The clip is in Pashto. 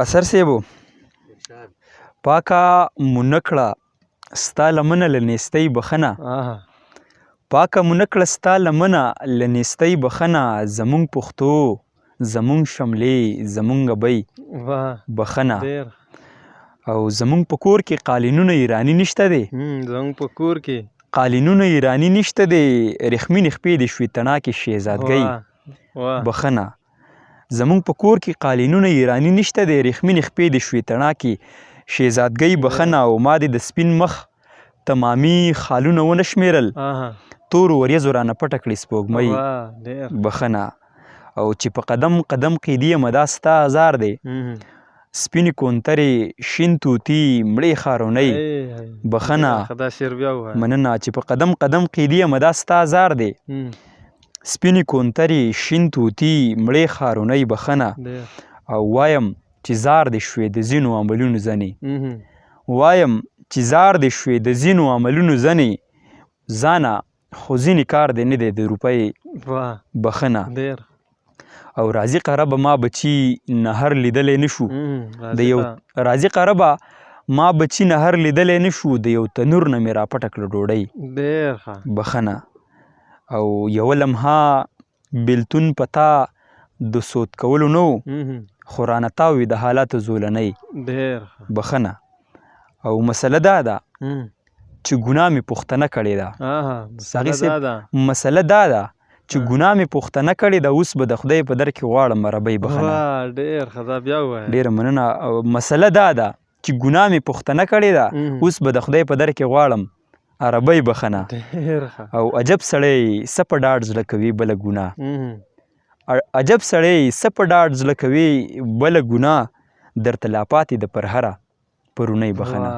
اثر صاحبو پاکه مونه کړه ستا لمنه له نیستۍ بخښنه پاکه مونه کړه ستا لمنه له نیستۍ بخښنه زمونږ پښتو زمونږ شملې زمونږ ابۍ بخښنه او زمونږ په کور کې قالینونه ایراني نشته دی زمونږ په کور کې قالینونه ایراني نشته دی رخمینې خپې دې شوې تڼاکې شهزادګۍ بخښنه زمونږ په کور کې قالینونه ایراني نشته دی رخمینې خپې دې شوې تڼاکې شهزادګۍ بخښنه او ما دې د سپین مخ تمامي خالونه ونه شمېرل تورو وریځو رانه پټه کړې سپوږمۍ بخښنه او چې په قدم قدم قیدي یم دا ستا ازار دی سپینې کونترې شین طوطي مړې ښارونۍ بخښنه مننه چې په قدم قدم قیدي یم دا ستا ازار دی سپینې کونترې شین طوطي مړې ښارونۍ بخښنه او وایم چې زار دې شوې د ځینو عملونو ځنې وایم چې زار دې شوې د ځینو عملونو ځنې ځانه خو ځینې کار دې نه دی د روپۍ بخښنه او راځي قربه ما بچي نهر لیدلی نه شو د یو راځي قربه ما بچي نهر لیدلی نه شو د یو تنور نه مې راپټه کړه ډوډۍ بخښنه او یوه لمحه بېلتون په تا د سود کولو نه و خو رانه تاو وي د حالاتو زولنۍ بخښنه او مسله دا ده چې ګناه مې پوښتنه کړې ده مسله دا ده چې ګناه مې پوښتنه کړې ده اوس به د خدای په در کې غواړم ربۍ بخښنه ډېره مننه مسله دا ده چې ګناه مې پوښتنه کړې ده اوس به د خدای په در کې غواړم ربۍ بخښنه او عجب سړی څه په ډاډ زړه کوي بله ګناه عجب سړی څه په ډاډ زړه کوي بله ګناه درته لا پاتې ده پر هره پرونۍ بخښنه